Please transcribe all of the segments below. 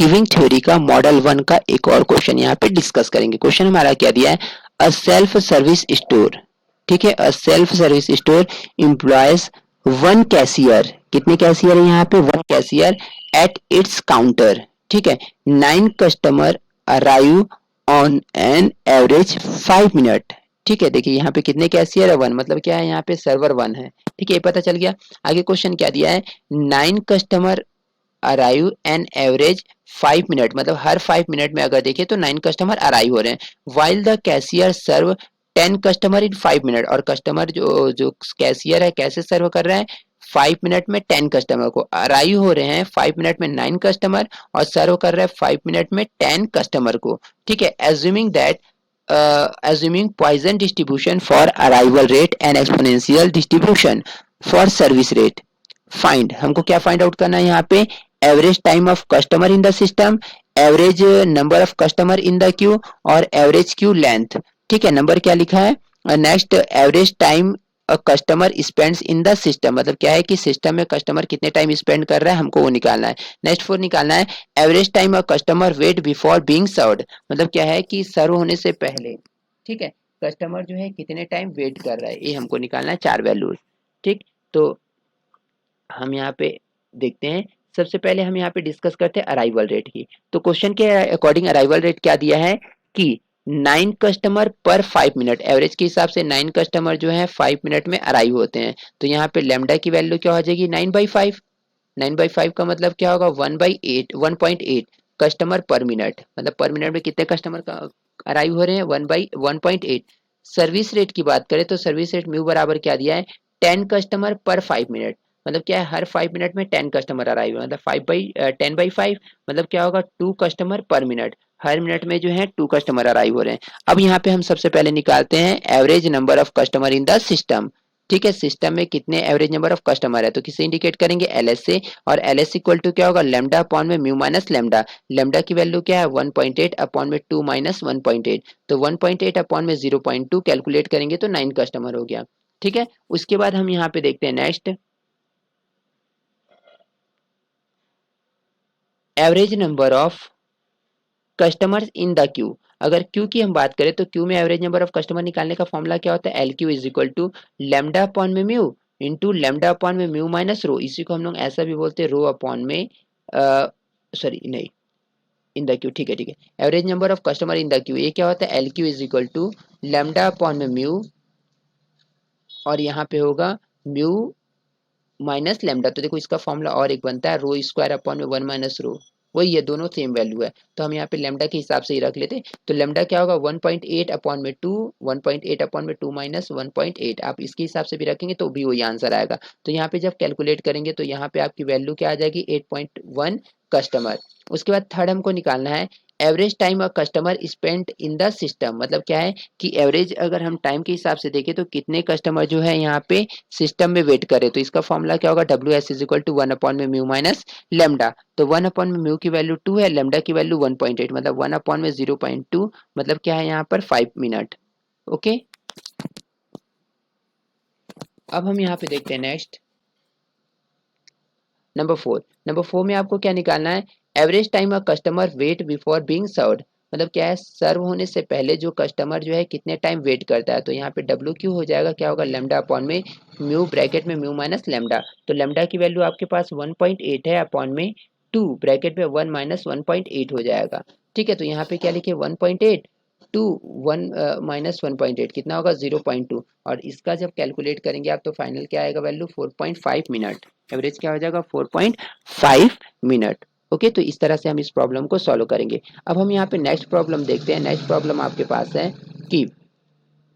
Giving theory का model 1 का एक और क्वेश्चन यहाँ पे डिस्कस करेंगे। क्वेश्चन हमारा क्या दिया है, अ सेल्फ सर्विस स्टोर, ठीक है, a self service store employees one cashier, कितने कैशियर है यहाँ पे, one cashier at its counter, ठीक है, 9 customer arrive on an average 5 minute, ठीक है। देखिए यहाँ पे कितने कैशियर है, वन, मतलब क्या है, यहाँ पे सर्वर वन है, ठीक है, ये पता चल गया। आगे क्वेश्चन क्या दिया है, 9 customer arrive an average 5 minute, मतलब हर 5 मिनट में अगर देखें तो 9 कस्टमर अराइव हो रहे हैं, while the cashier serve 10 customer in 5 minute, और कस्टमर जो जो कैशियर है कैसे सर्व कर रहा है, 5 मिनट में 10 कस्टमर को, अराइव हो रहे हैं 5 मिनट में 9 कस्टमर और सर्व कर रहे हैं 5 मिनट में 10 कस्टमर को, ठीक है। Assuming that assuming Poisson distribution for arrival rate and exponential distribution for service rate, find, हमको क्या फाइंड आउट करना है यहाँ पे, average time of customer in the system, average number of customer in the Q और average queue length, ठीक है। Number क्या लिखा है, next average time customer spends in the system, मतलब क्या है कि सिस्टम में कस्टमर कितने टाइम स्पेंड कर रहा है, हमको वो निकालना है। नेक्स्ट 4 निकालना है, average time customer wait before being served, मतलब क्या है कि सर्व होने से पहले, ठीक है, कस्टमर जो है कितने टाइम वेट कर रहा है, ये हमको निकालना है, 4 वैल्यूज, ठीक। तो हम यहाँ पे देखते हैं, सबसे पहले हम यहाँ पे डिस्कस करते हैं अराइवल रेट की। तो क्वेश्चन के अकॉर्डिंग अराइवल रेट क्या दिया है कि 9 कस्टमर पर 5 मिनट, एवरेज के हिसाब से 9 कस्टमर जो है 5 मिनट में अराइव होते हैं, तो यहाँ पे लेमडा की वैल्यू क्या हो जाएगी, 9/5, 9/5 का मतलब क्या होगा, 1/8, 1.8 कस्टमर पर मिनट, मतलब पर मिनट में कितने कस्टमर का अराइव हो रहे हैं, 1/1.8। सर्विस रेट की बात करें तो सर्विस रेट म्यू बराबर क्या दिया है, 10 कस्टमर पर 5 मिनट, मतलब क्या है, हर 5 मिनट में 10 कस्टमर अराइव, मतलब 10/5, मतलब क्या होगा, 2 कस्टमर पर मिनट, हर मिनट में जो है 2 कस्टमर अराइव हो रहे हैं। अब यहाँ पे हम सबसे पहले निकालते हैं average number of customer in the system, ठीक है, सिस्टम में कितने एवरेज नंबर ऑफ कस्टमर है, तो किसे इंडिकेट करेंगे, एलएस से, और एलएस इक्वल टू क्या होगा, लेमडा अपॉन में म्यू माइनस लेमडा, लेमडा की वैल्यू क्या है, 1.8 अपॉन में 2 माइनस 1.8, तो 1.8 अपॉन में 0.2 कैलकुलेट करेंगे तो 9 कस्टमर हो गया, ठीक है। उसके बाद हम यहाँ पे देखते हैं next, average number of customers in the Q, अगर क्यू की हम बात करें तो क्यू में एवरेज नंबर ऑफ कस्टमर निकालने का फॉर्मूला क्या होता है, L Q is equal to lambda upon में म्यू इंटू लेमडा अपॉन में म्यू माइनस रो, इसी को हम लोग ऐसा भी बोलते हैं रो अपॉन में, सॉरी नहीं, इन द क्यू, ठीक है, ठीक है, average number of customer in the queue, ये क्या होता है, L Q is equal to lambda upon में म्यू, और यहाँ पे होगा म्यू माइनस लेमडा, तो देखो इसका फॉर्मूला और एक बनता है रो स्क्वायर अपॉन में 1 माइनस रो, वही है, दोनों सेम वैल्यू है, तो हम यहाँ पे लेमडा के हिसाब से ही रख लेते, तो लेमडा क्या होगा, 1.8 अपॉन में 2, 1.8 अपॉन में 2 माइनस 1.8, आप इसके हिसाब से भी रखेंगे तो भी वही आंसर आएगा। तो यहाँ पे जब कैलकुलेट करेंगे तो यहाँ पे आपकी वैल्यू क्या आ जाएगी, 8.1 कस्टमर। उसके बाद थर्ड हमको निकालना है average time a customer spent in the system, मतलब क्या है कि एवरेज अगर हम टाइम के हिसाब से देखें तो कितने कस्टमर जो है यहाँ पे सिस्टम में वेट करे, तो इसका फॉर्मूला क्या होगा, W S is equal to 1 upon में म्यू माइनस लेमडा, तो 1 अपॉन में म्यू की वैल्यू 2 है, लेमडा की वैल्यू 1.8, मतलब 1 अपॉन में 0.2, मतलब क्या है यहाँ पर 5 मिनट, ओके। अब हम यहाँ पे देखते हैं नेक्स्ट नंबर 4 में आपको क्या निकालना है, average time a customer wait before being served, मतलब क्या है, सर्व होने से पहले जो कस्टमर जो है कितने टाइम वेट करता है, तो यहाँ पे डब्ल्यू क्यू हो जाएगा क्या होगा, लेमडा अपॉन में म्यू ब्रैकेट में म्यू माइनस लेमडा, तो लेमडा की वैल्यू आपके पास 1.8 है अपॉन में 2 ब्रैकेट में 1 माइनस 1.8 हो जाएगा, ठीक है। तो यहाँ पे क्या लिखे 1.8 टू 1 माइनस 1.8 कितना होगा 0.2, और इसका जब कैलकुलेट करेंगे आप तो फाइनल क्या आएगा वैल्यू 4.5 मिनट, एवरेज क्या हो जाएगा 4.5 मिनट, ओके। तो इस तरह से हम इस प्रॉब्लम को सॉल्व करेंगे। अब हम यहाँ पे नेक्स्ट प्रॉब्लम देखते हैं। नेक्स्ट प्रॉब्लम आपके पास है कि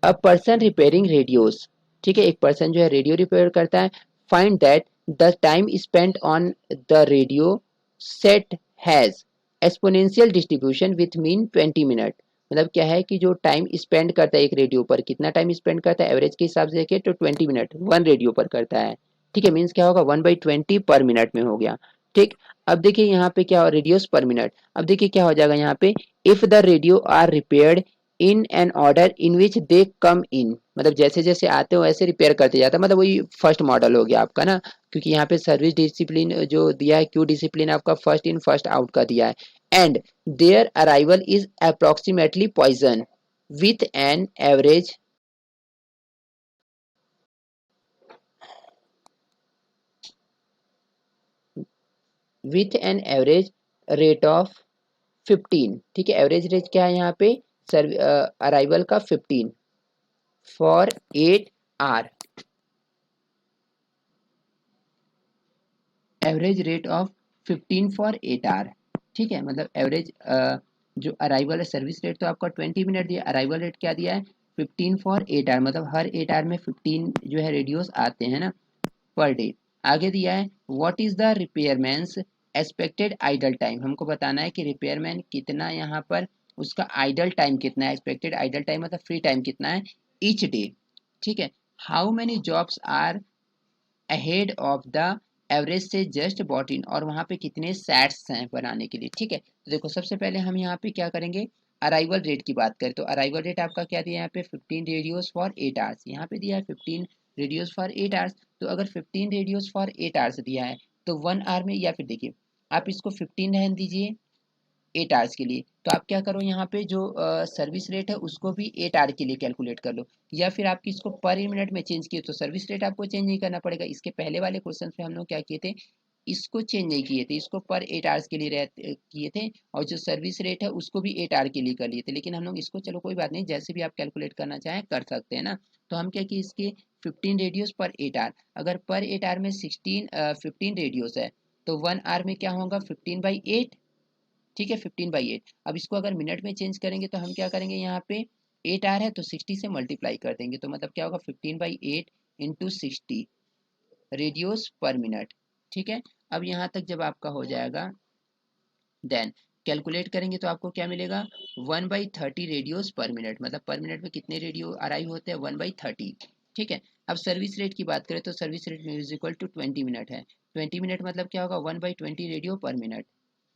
अ पर्सन रिपेयरिंग रेडियोस, ठीक है, एक पर्सन जो है रेडियो रिपेयर करता है, find that the time spent on the radio set has exponential distribution with mean 20 minute, मतलब क्या है कि जो टाइम स्पेंड करता है एक रेडियो पर, कितना टाइम स्पेंड करता है एवरेज के हिसाब से देखें तो 20 मिनट वन रेडियो पर करता है, ठीक है, मीन्स क्या होगा 1/20 पर मिनट में हो गया, ठीक। अब देखिए यहाँ पे क्या रेडियोस पर मिनट, अब देखिए क्या हो जाएगा यहाँ पे, if the radio are repaired in an order in which they come in, मतलब जैसे जैसे आते हो वैसे रिपेयर करते जाता है, मतलब वही फर्स्ट मॉडल हो गया आपका ना, क्योंकि यहाँ पे सर्विस डिसिप्लिन जो दिया है, क्यू डिसिप्लिन आपका फर्स्ट इन फर्स्ट आउट का दिया है। And their arrival is approximately Poisson with an average rate of 15। ठीक है, एवरेज रेट क्या है यहाँ पे, अराइवल का 15 for 8 hour, average rate of 15 for 8 hour. ठीक है, मतलब एवरेज जो अराइवल है, सर्विस रेट तो आपका 20 मिनट दिया, अराइवल रेट क्या दिया है 15 फॉर 8 आवर, मतलब हर 8 आवर में 15 जो है रेडियोस आते हैं ना पर डे। आगे दिया है what is the repairman's expected idle time, हमको बताना है कि रिपेयरमैन कितना यहाँ पर उसका आइडल टाइम कितना है, एक्सपेक्टेड आइडल टाइम मतलब फ्री टाइम कितना है ईच डे। ठीक है, how many jobs are ahead of the average से जस्ट बॉट इन, और वहाँ पे कितने सैट्स हैं बनाने के लिए। ठीक है, तो देखो सबसे पहले हम यहाँ पे क्या करेंगे, अराइवल रेट की बात करें तो अराइवल रेट आपका क्या दिया है यहाँ पे 15 रेडियोस फॉर 8 आवर्स, यहाँ पे दिया है 15 रेडियोस फॉर 8 आवर्स। तो अगर 15 रेडियोस फॉर 8 आवर्स दिया है तो 1 आवर में, या फिर देखिए आप इसको 15 रहने दीजिए 8 आवर्स के लिए, तो आप क्या करो यहाँ पे जो सर्विस रेट है उसको भी 8 आवर के लिए कैलकुलेट कर लो, या फिर आप इसको पर मिनट में चेंज किए तो सर्विस रेट आपको चेंज नहीं करना पड़ेगा। इसके पहले वाले क्वेश्चन में हम लोग क्या किए थे, इसको चेंज नहीं किए थे, इसको पर 8 आवर्स के लिए किए थे, और जो सर्विस रेट है उसको भी 8 आवर के लिए कर लिए थे, लेकिन हम लोग इसको चलो कोई बात नहीं, जैसे भी आप कैलकुलेट करना चाहें कर सकते हैं ना। तो हम क्या किए इसके 15 रेडियोस पर 8 आवर, अगर पर 8 आवर में 15 रेडियोस है तो 1 आवर में क्या होगा 15/8। ठीक है, 15/8। अब इसको अगर मिनट में चेंज करेंगे तो हम क्या करेंगे, यहाँ पे 8 आवर है तो 60 से मल्टीप्लाई कर देंगे, तो मतलब क्या होगा 15/8 इंटू 60 रेडियोस पर मिनट। ठीक है, अब यहाँ तक जब आपका हो जाएगा देन कैलकुलेट करेंगे तो आपको क्या मिलेगा 1/30 रेडियोस पर मिनट, मतलब पर मिनट में कितने रेडियो अराइव होते हैं 1/30। ठीक है, अब सर्विस रेट की बात करें तो service rate is equal to 20 minute है, 20 मिनट मतलब क्या होगा 1/20 रेडियो पर मिनट,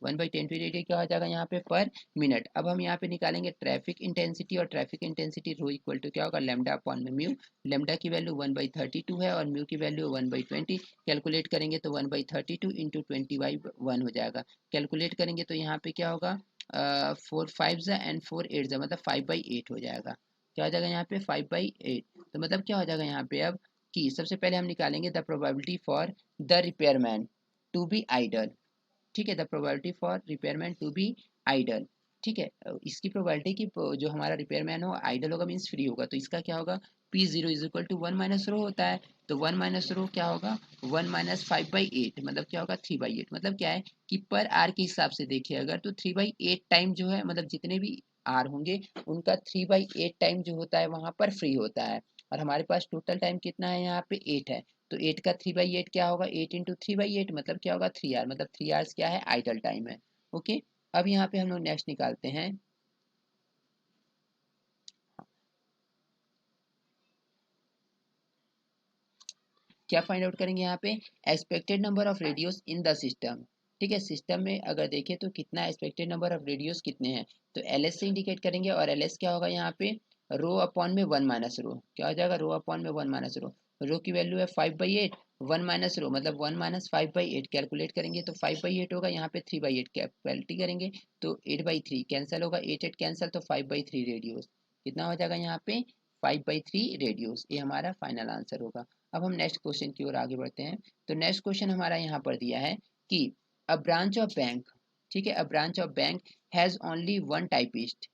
1/20 रेडियो क्या हो जाएगा यहाँ पे पर मिनट। अब हम यहाँ पे निकालेंगे ट्रैफिक इंटेंसिटी, और traffic intensity rho equal to क्या होगा लेमडा अपॉन में म्यू, लेमडा की वैल्यू 1/32 है और म्यू की वैल्यू 1/20, कैलकुलेट करेंगे तो 1/32 इंटू 20/1 हो जाएगा। कैलकुलेट करेंगे तो यहाँ पे क्या होगा 4 5 एंड 4 8 मतलब 5/8 हो जाएगा। क्या हो जाएगा यहाँ पे 5/8, तो मतलब क्या हो जाएगा यहाँ पे अब कि सबसे पहले हम निकालेंगे the probability for the repairman to be idle. ठीक है, the probability for repairman to be idle. ठीक है, इसकी प्रोबेबिलिटी की जो हमारा रिपेयरमैन हो आइडल होगा मीन्स फ्री होगा, तो इसका क्या होगा P0 is equal to 1 minus rho होता है, तो 1 माइनस रो क्या होगा 1 माइनस 5/8 मतलब क्या होगा 3/8, मतलब क्या है कि पर आर के हिसाब से देखिए अगर तो 3/8 टाइम जो है, मतलब जितने भी आर होंगे उनका 3/8 टाइम जो होता है वहां पर फ्री होता है, और हमारे पास टोटल टाइम कितना है यहाँ पे 8 है, तो 8 का 3/8 क्या होगा 8 इंटू 3/8 मतलब क्या होगा 3 आवर, मतलब 3 आवर्स क्या है आइडल टाइम है। ओके, अब यहाँ पे हम लोग नेक्स्ट निकालते हैं, क्या फाइंड आउट करेंगे यहाँ पे expected number of radios in the system. ठीक है, सिस्टम में अगर देखें तो कितना एक्सपेक्टेड नंबर ऑफ रेडियोस कितने हैं, तो एल एस से इंडिकेट करेंगे, और एल एस क्या होगा यहाँ पे रो अपॉन में 1 माइनस रो, क्या हो जाएगा रो अपॉन में 1 माइनस रो, रो की वैल्यू है 5/8, 1 माइनस रो मतलब 1 माइनस 5/8, कैलकुलेट करेंगे तो 5/8 होगा, यहाँ पे 3/8 कैलकुलेट करेंगे तो 8/3 कैंसिल होगा, 8 कैंसिल तो 5/3 रेडियोस, कितना हो जाएगा यहाँ पे 5/3 रेडियोस, ये हमारा फाइनल आंसर होगा। अब हम नेक्स्ट क्वेश्चन की ओर आगे बढ़ते हैं, तो नेक्स्ट क्वेश्चन हमारा यहाँ पर दिया है कि अ ब्रांच ऑफ बैंक, ठीक है, a branch of bank has only one typist.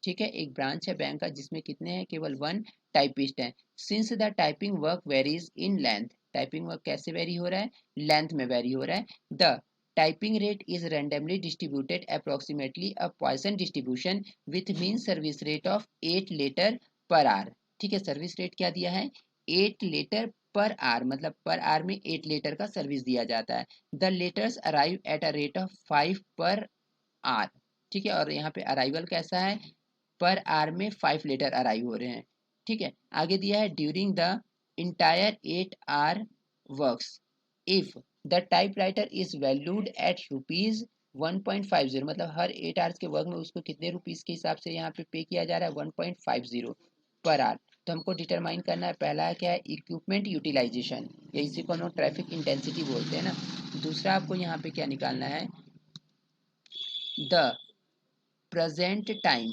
ठीक है, एक ब्रांच है बैंक का जिसमें कितने हैं केवल वन टाइपिस्ट हैं। Since the typing work varies in length, typing work कैसे वेरी हो रहा है लेंथ में वेरी हो रहा है। The typing rate is randomly distributed approximately a Poisson distribution with mean service rate of 8 letter per hour. ठीक है, सर्विस रेट क्या दिया है 8 लेटर पर आर, मतलब पर आर में 8 लीटर का सर्विस दिया जाता है। The letters arrive at a rate of 5 पर आर। ठीक है, और यहाँ पे अराइवल कैसा है पर आर में 5 लीटर अराइव हो रहे हैं। ठीक है, आगे दिया है during the entire 8 hour works if the typewriter is valued at rupees 1.50 मतलब हर 8 आवर्स के वर्क में उसको कितने रुपीस के हिसाब से यहाँ पे किया जा रहा है, 1.50 पर आवर। तो हमको डिटरमाइन करना है, पहला क्या है इक्विपमेंट यूटिलाइजेशन, या इसी को हम लोग ट्रैफिक इंटेंसिटी बोलते हैं ना। दूसरा आपको यहाँ पे क्या निकालना है, the present time,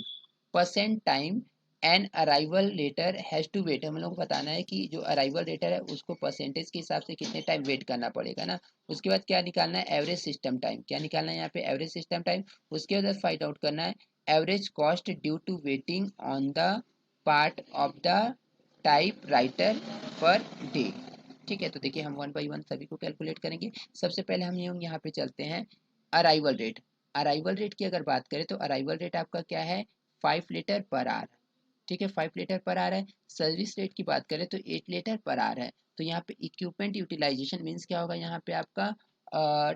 percent time and arrival letter has to wait. हम लोग को बताना है कि जो अराइवल लेटर है उसको परसेंटेज के हिसाब से कितने टाइम वेट करना पड़ेगा ना। उसके बाद क्या निकालना है, एवरेज सिस्टम टाइम। क्या निकालना है यहाँ पे, एवरेज सिस्टम टाइम। उसके बाद फाइंड आउट करना है average cost due to waiting on the part of the typewriter per day. ठीक है, तो देखिए हम वन बाई वन सभी को कैलकुलेट करेंगे। सबसे पहले हम यहाँ पे चलते हैं अराइवल रेट। अराइवल रेट की अगर बात करें तो अराइवल रेट आपका क्या है, 5 लीटर पर आवर। ठीक है, 5 लीटर पर आवर है। सर्विस रेट की बात करें तो 8 लीटर पर आवर है। तो यहाँ पे इक्विपमेंट यूटिलाइजेशन मीन्स क्या होगा, यहाँ पे आपका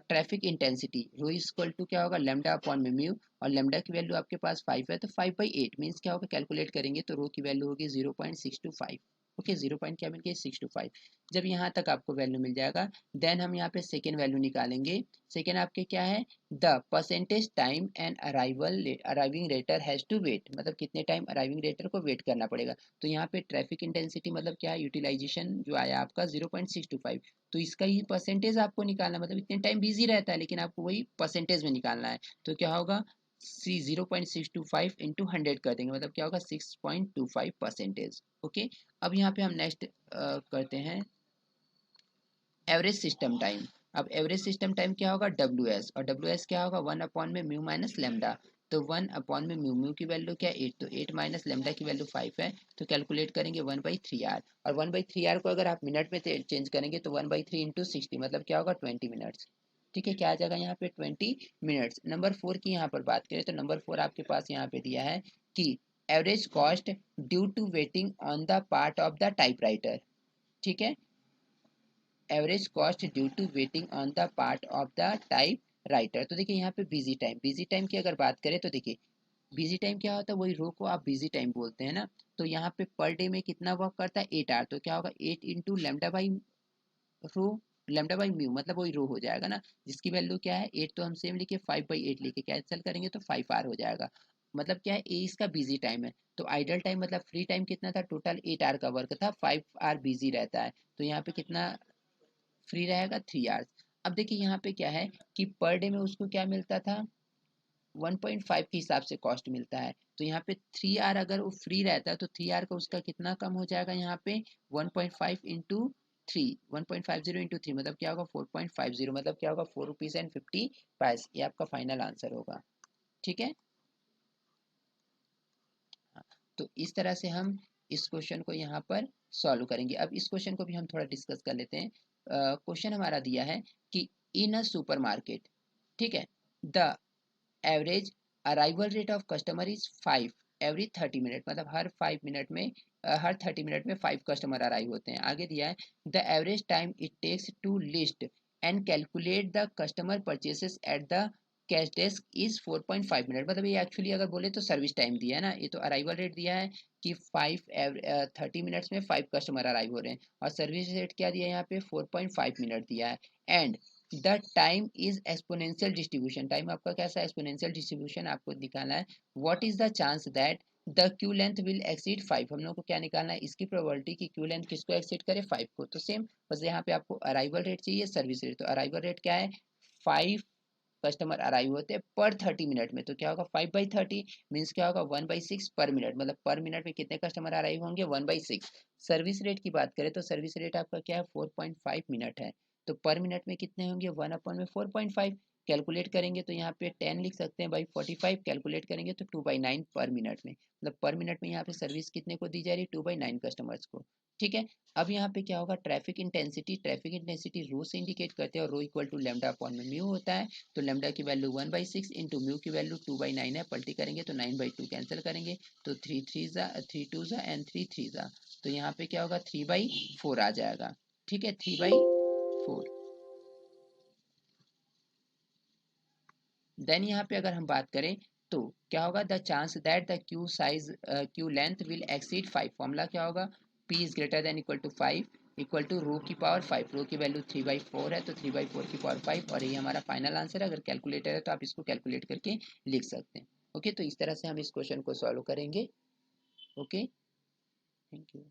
traffic intensity rho equal to क्या होगा, लेमडा अपॉन में म्यू, और लेमडा की वैल्यू आपके पास 5 है तो 5/8 मीन्स क्या होगा, कैलकुलेट करेंगे तो रो की वैल्यू होगी 0.625। ओके, 0 पॉइंट क्या मिल गया, 625। जब यहाँ तक आपको वैल्यू मिल जाएगा देन हम यहाँ पे सेकेंड वैल्यू निकालेंगे। सेकेंड आपके क्या है, the percentage time and arriving letter has to wait, मतलब कितने टाइम अराइविंग रेटर को वेट करना पड़ेगा। तो यहाँ पे ट्रैफिक इंटेंसिटी मतलब क्या है, यूटिलाइजेशन जो आया आपका 0.625, तो इसका ही परसेंटेज आपको निकालना, मतलब इतने टाइम बिजी रहता है लेकिन आपको वही परसेंटेज में निकालना है। तो क्या होगा, 0.625 इंटू 100 कर देंगे, मतलब क्या होगा 6.25%। ओके, अब यहाँ पे हम नेक्स्ट करते हैं एवरेज सिस्टम टाइम। अब एवरेज सिस्टम टाइम क्या होगा, डब्ल्यू एस, और डब्ल्यू एस क्या होगा, 1 अपॉन में म्यू माइनस लेमडा। तो 1 अपॉन में म्यू, म्यू की वैल्यू क्या है 8, तो 8 माइनस लेमडा की वैल्यू 5 है। तो कैलकुलेट करेंगे 1/3 आर, और 1/3 आर को अगर आप मिनट में चेंज करेंगे तो 1/3 इंटू 60 मतलब क्या होगा 20 मिनट्स। ठीक है, क्या आ जाएगा यहाँ पे 20 मिनट्स। नंबर 4 की यहाँ पर बात करें तो नंबर 4 आपके पास यहाँ पे दिया है कि average cost due to waiting on the part of the typewriter. ठीक है, average cost due to waiting on the part of the typewriter. तो देखिए यहाँ पे बिजी टाइम, बिजी टाइम की अगर बात करें तो देखिए बिजी टाइम क्या होता है, वही रो को आप बिजी टाइम बोलते हैं ना। तो यहाँ पे पर डे में कितना वर्क करता है, 8 आवर, तो क्या होगा 8 into lambda by rho, lambda by mu मतलब वही रो हो जाएगा ना, जिसकी वैल्यू क्या है 8, तो हम सेम लिखे 5/8 लिखे, कैंसिल करेंगे तो 5 आवर हो जाएगा। मतलब क्या है, ए इसका बिजी टाइम है। तो आइडल टाइम मतलब फ्री टाइम कितना था, टोटल 8 आवर का वर्क था, 5 आवर बिजी रहता है। तो यहाँ पे कितना फ्री रहेगा, 3 आवर्स। अब देखिए यहाँ पे क्या है कि पर डे में उसको क्या मिलता था, 1.5 के हिसाब से कॉस्ट मिलता है। तो यहाँ पे 3 आवर अगर वो फ्री रहता है तो 3 आवर का उसका कितना कम हो जाएगा, यहाँ पे 1.5 इंटू 3, 1.50 इंटू 3 मतलब क्या होगा 4.50, मतलब क्या होगा 4 रुपीज़ एंड 50 पैसे। ये आपका फाइनल आंसर होगा। ठीक है, हाँ, तो इस तरह से हम इस क्वेश्चन को यहाँ पर सॉल्व करेंगे। अब इस क्वेश्चन को भी हम थोड़ा डिस्कस कर लेते हैं। क्वेश्चन हमारा दिया है कि इन अ सुपरमार्केट, ठीक है, the average arrival rate of customer is 5 every 30 minute, मतलब हर 30 मिनट में 5 कस्टमर अराइव होते हैं। आगे दिया है the average time it takes to list and calculate the customer purchases at the cash desk is 4.5 minute, मतलब ये एक्चुअली अगर बोले तो सर्विस टाइम दिया है ना, ये तो अराइवल रेट दिया है कि 30 मिनट्स में 5 कस्टमर अराइव हो रहे हैं, और सर्विस रेट क्या दिया है यहाँ पे 4.5 मिनट दिया है। And the time is exponential distribution, time आपका कैसा एक्सपोनेंशियल डिस्ट्रीब्यूशन आपको दिखाना है। What is the chance that the Q length will exceed 5, हम लोग को क्या निकालना है, इसकी प्रोबेबिलिटी कि क्यू लेंथ किसको एक्सीड करे, 5 को। तो सेम बस यहाँ पे आपको अराइवल रेट चाहिए, सर्विस रेट। तो अराइवल रेट क्या है, 5 कस्टमर अराइव होते हैं पर 30 मिनट में, तो क्या होगा 5/30 मीन्स क्या होगा 1/6 पर मिनट, मतलब पर मिनट में कितने कस्टमर अराइव होंगे 1/6। सर्विस रेट की बात करें तो सर्विस रेट आपका क्या है 4.5 मिनट है, तो पर मिनट में कितने होंगे 1/4.5। कैलकुलेट करेंगे तो यहाँ पे 10 लिख सकते हैं बाई 45, कैलकुलेट करेंगे तो 2/9 पर मिनट में, मतलब पर मिनट में यहाँ पे सर्विस कितने को दी जा रही है 2/9 कस्टमर्स को। ठीक है, अब यहाँ पे क्या होगा ट्रैफिक इंटेंसिटी, ट्रैफिक इंटेंसिटी रो से इंडिकेट करते हैं, और रो इक्वल टू लेमडा अपॉन में म्यू होता है। तो लेमडा की वैल्यू 1/6 इंटू म्यू की वैल्यू 2/9 है, पलटी करेंगे तो 9/2 कैंसिल करेंगे तो 3 2 एंड 3 3, तो यहाँ पे क्या होगा 3/4 आ जाएगा। ठीक है, 3/4। देन यहाँ पे अगर हम बात करें तो क्या होगा, the chance that the queue size queue length will exceed 5, formula क्या होगा, P is greater than equal to 5, equal to rho की पावर 5, रो की वैल्यू 3/4 है तो 3/4 की पावर 5, और ये हमारा फाइनल आंसर है। अगर कैलकुलेटर है तो आप इसको कैलकुलेट करके लिख सकते हैं। ओके, तो इस तरह से हम इस क्वेश्चन को सॉल्व करेंगे। Okay, thank you.